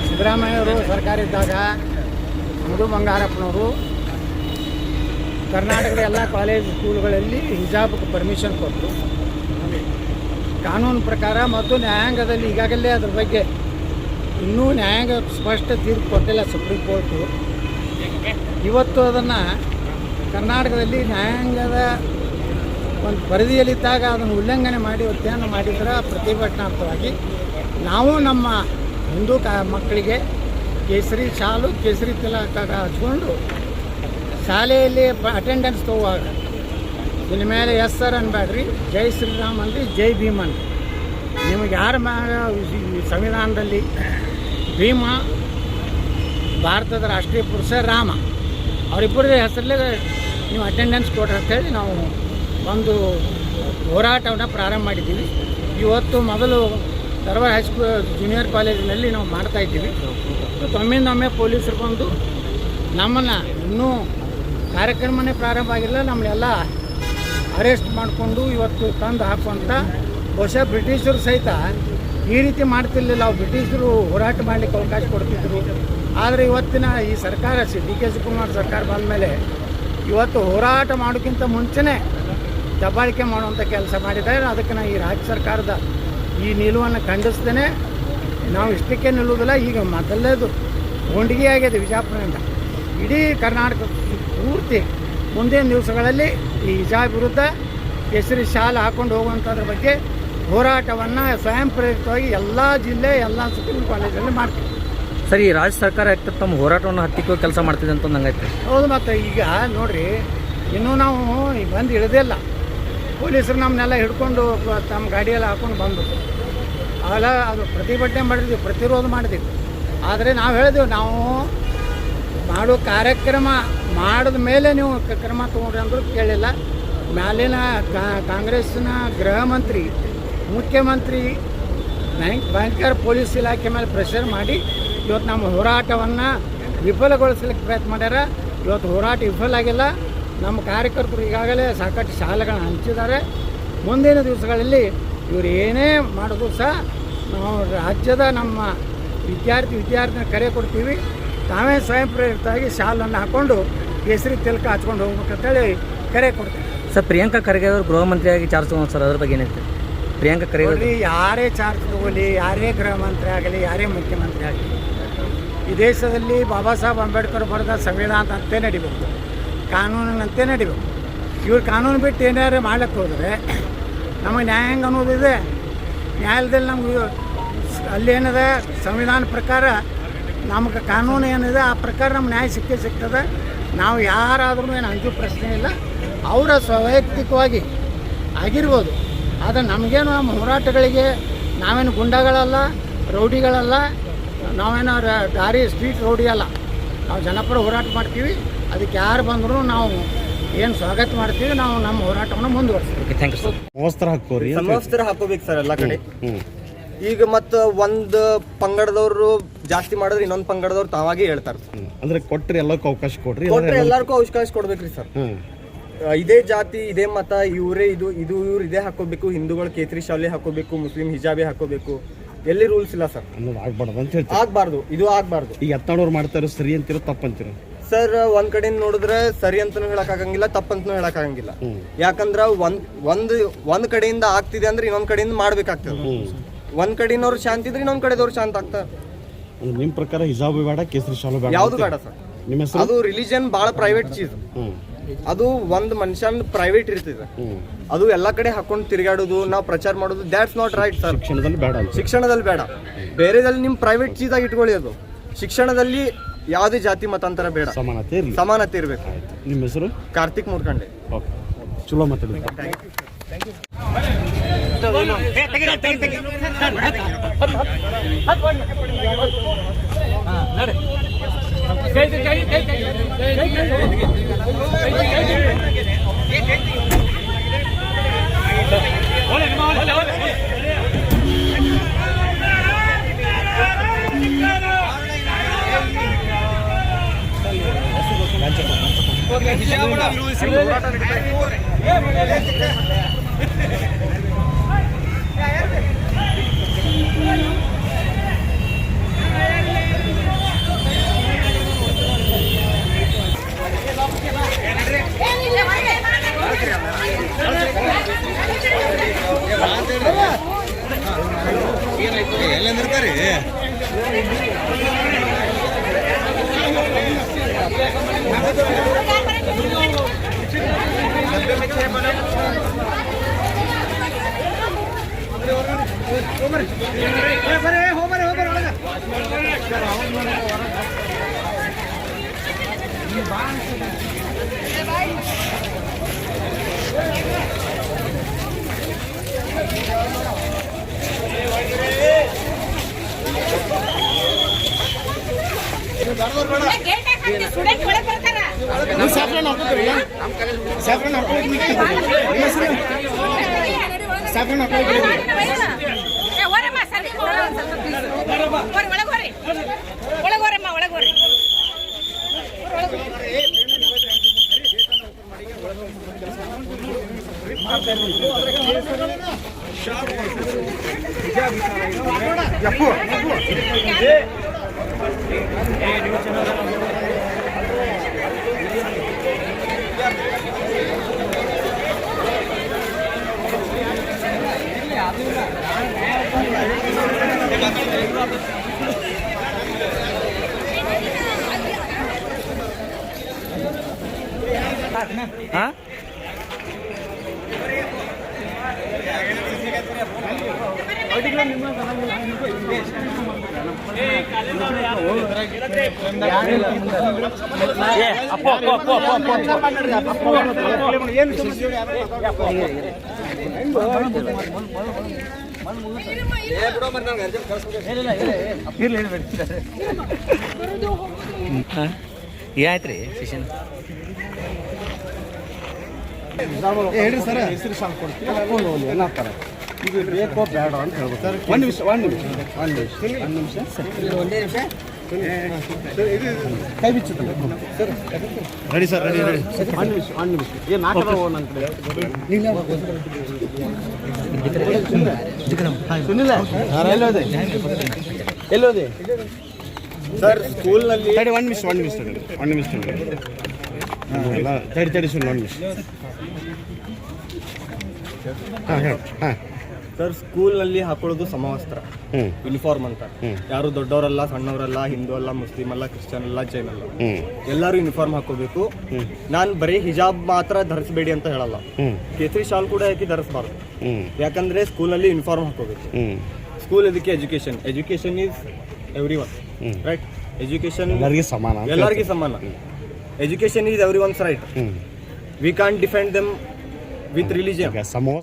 ಸಿದ್ದರಾಮಯ್ಯವರು ಸರ್ಕಾರ ಇದ್ದಾಗ ಮಧು ಬಂಗಾರಪ್ಪನವರು ಕರ್ನಾಟಕದ ಎಲ್ಲ ಕಾಲೇಜ್ ಸ್ಕೂಲ್ಗಳಲ್ಲಿ ಹಿಜಾಬ್ಗೆ ಪರ್ಮಿಷನ್ ಕೊಟ್ಟರು. ಕಾನೂನು ಪ್ರಕಾರ ಮತ್ತು ನ್ಯಾಯಾಂಗದಲ್ಲಿ ಈಗಾಗಲೇ ಅದ್ರ ಬಗ್ಗೆ ಇನ್ನೂ ನ್ಯಾಯಾಂಗ ಸ್ಪಷ್ಟ ತೀರ್ಪು ಕೊಟ್ಟಿಲ್ಲ ಸುಪ್ರೀಂ ಕೋರ್ಟು. ಇವತ್ತು ಅದನ್ನು ಕರ್ನಾಟಕದಲ್ಲಿ ನ್ಯಾಯಾಂಗದ ಒಂದು ಪರಿಧಿಯಲ್ಲಿದ್ದಾಗ ಅದನ್ನು ಉಲ್ಲಂಘನೆ ಮಾಡಿ ಒತ್ತಾಯ ಮಾಡಿದ್ರೆ ಪ್ರತಿಭಟನಾತ್ಮಕವಾಗಿ ನಾವು ನಮ್ಮ ಹಿಂದೂ ಮಕ್ಕಳಿಗೆ ಕೇಸರಿ ಶಾಲು ಕೇಸರಿ ತಿಲಕ ಹಚ್ಕೊಂಡು ಶಾಲೆಯಲ್ಲಿ ಅಟೆಂಡೆನ್ಸ್ ತಗೋವಾಗ ಇನ್ನು ಮೇಲೆ ಎಸ್ ಸರ್ ಅನ್ಬೇಡ್ರಿ, ಜೈ ಶ್ರೀರಾಮ್ ಅನ್ರಿ, ಜೈ ಭೀಮ್ ಅನ್ರಿ. ನಿಮಗೆ ಯಾರ ಸಂವಿಧಾನದಲ್ಲಿ ಭೀಮ ಭಾರತದ ರಾಷ್ಟ್ರೀಯ ಪುರುಷ, ರಾಮ ಅವರಿಬ್ಬರ ಹೆಸರಲ್ಲೇ ನೀವು ಅಟೆಂಡೆನ್ಸ್ ಕೊಡ್ರಿ ಅಂತೇಳಿ ನಾವು ಒಂದು ಹೋರಾಟವನ್ನು ಪ್ರಾರಂಭ ಮಾಡಿದ್ದೀವಿ. ಇವತ್ತು ಮೊದಲು ಧಾರವಾಡ ಹೈಸ್ಕೂಲ್ ಜೂನಿಯರ್ ಕಾಲೇಜಿನಲ್ಲಿ ನಾವು ಮಾಡ್ತಾಯಿದ್ದೀವಿ. ಒಮ್ಮಿಂದೊಮ್ಮೆ ಪೊಲೀಸರು ಬಂದು ನಮ್ಮನ್ನು ಇನ್ನೂ ಕಾರ್ಯಕ್ರಮನೇ ಪ್ರಾರಂಭ ಆಗಿಲ್ಲ, ನಮ್ಮನ್ನೆಲ್ಲ ಅರೆಸ್ಟ್ ಮಾಡಿಕೊಂಡು ಇವತ್ತು ತಂದು ಹಾಕುವಂಥ ಬಹುಶಃ ಬ್ರಿಟಿಷರು ಸಹಿತ ಈ ರೀತಿ ಮಾಡ್ತಿರ್ಲಿಲ್ಲ. ನಾವು ಬ್ರಿಟಿಷರು ಹೋರಾಟ ಮಾಡಲಿಕ್ಕೆ ಅವಕಾಶ ಕೊಡ್ತಿದ್ರು. ಆದರೆ ಇವತ್ತಿನ ಈ ಸರ್ಕಾರ ಡಿ ಕೆ ಶಿವಕುಮಾರ್ ಸರ್ಕಾರ ಬಂದ ಮೇಲೆ ಇವತ್ತು ಹೋರಾಟ ಮಾಡೋಕ್ಕಿಂತ ಮುಂಚೆನೇ ದಬ್ಬಾಳಿಕೆ ಮಾಡುವಂಥ ಕೆಲಸ ಮಾಡಿದ್ದಾರೆ. ಅದಕ್ಕೆ ನಾವು ಈ ರಾಜ್ಯ ಸರ್ಕಾರದ ಈ ನಿಲುವನ್ನು ಖಂಡಿಸ್ತೇನೆ. ನಾವು ಇಷ್ಟಕ್ಕೆ ನಿಲ್ಲುವುದಿಲ್ಲ. ಈಗ ಮೊದಲೇದು ಗೊಂಡಿಗೆ ಆಗಿದೆ ವಿಜಾಪುರದಿಂದ ಇಡೀ ಕರ್ನಾಟಕ ಪೂರ್ತಿ. ಮುಂದಿನ ದಿವಸಗಳಲ್ಲಿ ಈ ಹಿಜಾಬ್ ವಿರುದ್ಧ ಕೇಸರಿ ಶಾಲೆ ಹಾಕ್ಕೊಂಡು ಹೋಗುವಂಥದ್ರ ಬಗ್ಗೆ ಹೋರಾಟವನ್ನು ಸ್ವಯಂ ಪ್ರೇರಿತವಾಗಿ ಎಲ್ಲ ಜಿಲ್ಲೆ ಎಲ್ಲ ಸ್ಕೂಲ್ ಕಾಲೇಜಲ್ಲಿ ಮಾಡ್ತೀವಿ. ಸರಿ, ರಾಜ್ಯ ಸರ್ಕಾರ ತಮ್ಮ ಹೋರಾಟವನ್ನು ಹತ್ತಿಕ್ಕೋ ಕೆಲಸ ಮಾಡ್ತಿದೆ ಅಂತ ನಂಗೈತೆ. ಹೌದು, ಮತ್ತು ಈಗ ನೋಡಿರಿ, ಇನ್ನೂ ನಾವು ಈಗ ಬಂದು ಇಳಿದಿಲ್ಲ. ಪೊಲೀಸರು ನಮ್ಮನ್ನೆಲ್ಲ ಹಿಡ್ಕೊಂಡು ತಮ್ಮ ಗಾಡಿಯೆಲ್ಲ ಹಾಕ್ಕೊಂಡು ಬಂದು ಅವೆಲ್ಲ ಅದು ಪ್ರತಿಭಟನೆ ಮಾಡಿದ್ವಿ, ಪ್ರತಿರೋಧ ಮಾಡಿದ್ವಿ. ಆದರೆ ನಾವು ಹೇಳಿದೆವು, ನಾವು ಮಾಡೋ ಕಾರ್ಯಕ್ರಮ ಮಾಡಿದ ಮೇಲೆ ನೀವು ಕ್ರಮ ತೊಗೊಂಡ್ರಿ ಅಂದರೂ ಕೇಳಿಲ್ಲ. ಮ್ಯಾಲಿನ ಕಾಂಗ್ರೆಸ್ಸಿನ ಗೃಹ ಮಂತ್ರಿ, ಮುಖ್ಯಮಂತ್ರಿ ಭಯಂಕರ ಪೊಲೀಸ್ ಇಲಾಖೆ ಮೇಲೆ ಪ್ರೆಷರ್ ಮಾಡಿ ಇವತ್ತು ನಮ್ಮ ಹೋರಾಟವನ್ನು ವಿಫಲಗೊಳಿಸ್ಲಿಕ್ಕೆ ಪ್ರಯತ್ನ ಮಾಡ್ಯಾರ. ಇವತ್ತು ಹೋರಾಟ ವಿಫಲ ಆಗಿಲ್ಲ. ನಮ್ಮ ಕಾರ್ಯಕರ್ತರು ಈಗಾಗಲೇ ಸಾಕಷ್ಟು ಶಾಲೆಗಳನ್ನ ಹಂಚಿದ್ದಾರೆ. ಮುಂದಿನ ದಿವಸಗಳಲ್ಲಿ ಇವರು ಏನೇ ಮಾಡೋದು ಸಹ ನಾವು ರಾಜ್ಯದ ನಮ್ಮ ವಿದ್ಯಾರ್ಥಿನ ಕರೆ ಕೊಡ್ತೀವಿ. ತಾವೇ ಸ್ವಯಂ ಪ್ರೇರಿತವಾಗಿ ಶಾಲನ್ನು ಹಾಕ್ಕೊಂಡು ಕೇಸರಿ ತಿಲಕ ಹಚ್ಕೊಂಡು ಹೋಗ್ಬೇಕಂತೇಳಿ ಕರೆ ಕೊಡ್ತೀನಿ. ಸರ್, ಪ್ರಿಯಾಂಕಾ ಖರ್ಗೆ ಅವರು ಗೃಹ ಮಂತ್ರಿಯಾಗಿ ಚಾರ್ಜ್ ತಗೊಂಡು ಸರ್, ಅದ್ರ ಬಗ್ಗೆ ಏನೈತೆ? ಪ್ರಿಯಾಂಕಾ ಖರ್ಗೆ ನೋಡ್ರಿ, ಯಾರೇ ಚಾರ್ಜ್ ತಗೊಳ್ಳಿ, ಯಾರೇ ಗೃಹ ಮಂತ್ರಿ ಆಗಲಿ, ಯಾರೇ ಮುಖ್ಯಮಂತ್ರಿ ಆಗಲಿ, ಈ ದೇಶದಲ್ಲಿ ಬಾಬಾ ಸಾಹೇಬ್ ಅಂಬೇಡ್ಕರ್ ಬರೆದ ಸಂವಿಧಾನದಂತೆ ನಡಿಬೇಕು, ಕಾನೂನಿನಂತೆ ನಡಿಬೇಕು. ಇವ್ರು ಕಾನೂನು ಬಿಟ್ಟು ಏನಾರು ಮಾಡ್ಲಿಕ್ಕೆ ಹೋದರೆ ನಮಗೆ ನ್ಯಾಯಾಂಗ ಅನ್ನೋದಿದೆ. ನ್ಯಾಯಾಲಯದಲ್ಲಿ ನಮ್ಗೆ ಅಲ್ಲೇನಿದೆ ಸಂವಿಧಾನ ಪ್ರಕಾರ ನಮಗೆ ಕಾನೂನು ಏನಿದೆ ಆ ಪ್ರಕಾರ ನಮ್ಗೆ ನ್ಯಾಯ ಸಿಗ್ತದೆ. ನಾವು ಯಾರಾದ್ರೂ ಏನು ಅಂಜು ಪ್ರಶ್ನೆ ಇಲ್ಲ. ಅವರ ಸ್ವವೈಯಕ್ತಿಕವಾಗಿ ಆಗಿರ್ಬೋದು. ಆದರೆ ನಮಗೇನು ನಮ್ಮ ಹೋರಾಟಗಳಿಗೆ ನಾವೇನು ಗುಂಡಗಳಲ್ಲ, ರೌಡಿಗಳಲ್ಲ, ನಾವೇನೋ ದಾರಿ ಸ್ಟ್ರೀಟ್ ರೌಡಿ ಅಲ್ಲ. ನಾವು ಜನಪರ ಹೋರಾಟ ಮಾಡ್ತೀವಿ. ಅದಕ್ಕೆ ಯಾರು ಬಂದರೂ ನಾವು ಏನು ಸ್ವಾಗತ ಮಾಡ್ತೀವಿ. ನಾವು ನಮ್ಮ ಹೋರಾಟವನ್ನು ಮುಂದುವರಿಸ್ತೀವಿ. Thank you sir. ಸಮವಸ್ತ್ರ ಹಾಕೋಬೇಕು ಸರ್ ಎಲ್ಲ ಕಡೆ. ಈಗ ಮತ್ತು ಒಂದು ಪಂಗಡದವರು ಜಾಸ್ತಿ ಮಾಡಿದ್ರೆ ಇನ್ನೊಂದು ಪಂಗಡದವ್ರು ತಾವಾಗೆ ಹೇಳ್ತಾರೆ. ಅಂದ್ರೆ ಕೊಟ್ರಿ ಎಲ್ಲಕ್ಕೂ ಅವಕಾಶ ಕೊಟ್ರಿ, ಎಲ್ಲರಿಗೂ ಅವಕಾಶ ಕೊಡ್ಬೇಕ್ರಿ ಸರ್. ಇದೇ ಜಾತಿ ಇದೇ ಮತ ಇವರೇ ಇವ್ರು ಇದೇ ಹಾಕೋಬೇಕು, ಹಿಂದೂಗಳು ಕೇಸರಿ ಶಾಲೆ ಹಾಕೋಬೇಕು, ಮುಸ್ಲಿಂ ಹಿಜಾಬೆ ಹಾಕೋಬೇಕು, ಎಲ್ಲಿ ರೂಲ್ಸ್ ಇಲ್ಲ ಸರ್. ಅನ್ನೋದು ಆಗ್ಬಾರ್ದು ಅಂತ ಹೇಳ್ತೀವಿ. ಆಗ್ಬಾರ್ದು, ಇದು ಆಗ್ಬಾರ್ದು. ಈಗ ಎತ್ತಾಡೋರು ಮಾಡ್ತಾರೋ ಸರಿ ಅಂತಿರೋ ತಪ್ಪಂತಿರೋ? ಸರ್, ಒಂದ್ ಕಡೆಯಿಂದ ನೋಡಿದ್ರೆ ಸರಿ ಅಂತಾನು ಹೇಳಕ್ ಆಗಂಗಿಲ್ಲ, ತಪ್ಪಂತನೂ ಹೇಳಕ್ ಆಗಂಗಿಲ್ಲ. ಯಾಕಂದ್ರ ಒಂದ್ ಕಡೆಯಿಂದ ಆಗ್ತಿದೆ ಅಂದ್ರೆ ಇನ್ನೊಂದ್ ಕಡೆಯಿಂದ ಮಾಡ್ಬೇಕಾಗ್ತದೆ. ಒಂದ್ ಕಡೆನವ್ರು ಶಾಂತಿ ಇದ್ರೆ ಇನ್ನೊಂದ್ ಕಡೆದವ್ರು ಶಾಂತ ಆಗ್ತಾರೆ. ನಿಮ್ ಪ್ರಕಾರ ಹಿಜಾಬ್ ಬೇಡ, ಕೇಸರಿ ಶಾಲು ಬೇಡ, ಯಾವ್ದು ಬೇಡ ಸರ್. ನಿಮ್ಮ ಹೆಸರು? ಅದು ರಿಲಿಜನ್ ಬಹಳ ಪ್ರೈವೇಟ್ ಚೀಸ್. ಅದು ಒಂದ್ ಮನುಷ್ಯನ್ ಪ್ರೈವೇಟ್ ಇರ್ತದೆ. ಅದು ಎಲ್ಲಾ ಕಡೆ ಹಾಕೊಂಡು ತಿರುಗಾಡೋದು, ನಾವು ಪ್ರಚಾರ ಮಾಡೋದು, ದ್ಯಾಟ್ಸ್ ನಾಟ್ ರೈಟ್ ಸರ್. ಶಿಕ್ಷಣದಲ್ಲಿ ಬೇಡ. ಶಿಕ್ಷಣದಲ್ಲಿ ಬೇಡ, ಬೇರೆದಲ್ಲಿ ನಿಮ್ ಪ್ರೈವೇಟ್ ಚೀಸ್ ಆಗಿ ಇಟ್ಕೊಳ್ಳಿ. ಅದು ಶಿಕ್ಷಣದಲ್ಲಿ ಯಾವುದೇ ಜಾತಿ ಮತಾಂತರ ಬೇಡ, ಸಮಾನತೆ ಇರ್ಬೇಕು. ನಿಮ್ಮ ಹೆಸರು? ಕಾರ್ತಿಕ್ ಮೂರ್ಖಂಡೆ. ಚಲೋ ಮಾತಾಡಿದ್ರಿ. ಹಾಂ, ಏನಾಯ್ತು ರೀ ಶಿಕ್ಷಣ? ಹೇಳ್ರಿ ಸರ್, ಹೆಸರು ಶಾಲು ಕೊಡ್ತೀವಿ, ಏನಾಗ್ತಾರೆ ಇದು ಬೇಕೋ ಬೇಡ ಅಂತ ಹೇಳ್ಬೇಕು ಸರ್. ಒಂದು ನಿಮಿಷ ಕೈ ಬಿಚ್ಚುತ್ತಲ್ಲ ಸರ್. Ready sir, ready. ಒಂದು ನಿಮಿಷ ಏನು ನಾಲ್ಕು ಸುನಿಲ್ಲ ಎಲ್ಲೋದೆ ಸರ್ ಸ್ಕೂಲ್ನಲ್ಲಿ ಒಂದು ನಿಮಿಷ ಎಲ್ಲ ತಡಿ ಸುಮ್ಮನೆ ಒಂದು ನಿಮಿಷ. ಹಾಂ ಹೇಳಿ. ಹಾಂ ಸರ್ ಸ್ಕೂಲ್ನಲ್ಲಿ ಹಾಕೊಳ್ಳೋದು ಸಮವಸ್ತ್ರ, ಹ್ಞೂ ಯೂನಿಫಾರ್ಮ್ ಅಂತ. ಯಾರು ದೊಡ್ಡವರಲ್ಲ, ಸಣ್ಣವರಲ್ಲ, ಹಿಂದೂ ಅಲ್ಲ, ಮುಸ್ಲಿಂ ಅಲ್ಲ, ಕ್ರಿಶ್ಚಿಯನ್ ಅಲ್ಲ, ಜೈನ್ ಅಲ್ಲ, ಹ್ಞೂ ಎಲ್ಲರೂ ಯೂನಿಫಾರ್ಮ್ ಹಾಕೋಬೇಕು. ನಾನು ಬರೀ ಹಿಜಾಬ್ ಮಾತ್ರ ಧರಿಸಬೇಡಿ ಅಂತ ಹೇಳಲ್ಲ, ಹ್ಞೂ ಕೇಸರಿ ಶಾಲ್ ಕೂಡ ಹಾಕಿ ಧರಿಸಬಾರ್ದು. ಹ್ಞೂ ಯಾಕಂದ್ರೆ ಸ್ಕೂಲ್ನಲ್ಲಿ ಯೂನಿಫಾರ್ಮ್ ಹಾಕೋಬೇಕು. ಹ್ಞೂ ಸ್ಕೂಲ್ ಇದಕ್ಕೆ education is everyone, right? Education ಎಲ್ಲರಿಗೂ ಸಮಾನ ಅಂತ ಎಲ್ಲರಿಗೂ ಸಮಾನ. Education is everyone's right. Hmm we can't defend them with religion. ಈಗ ಸಮೂಹ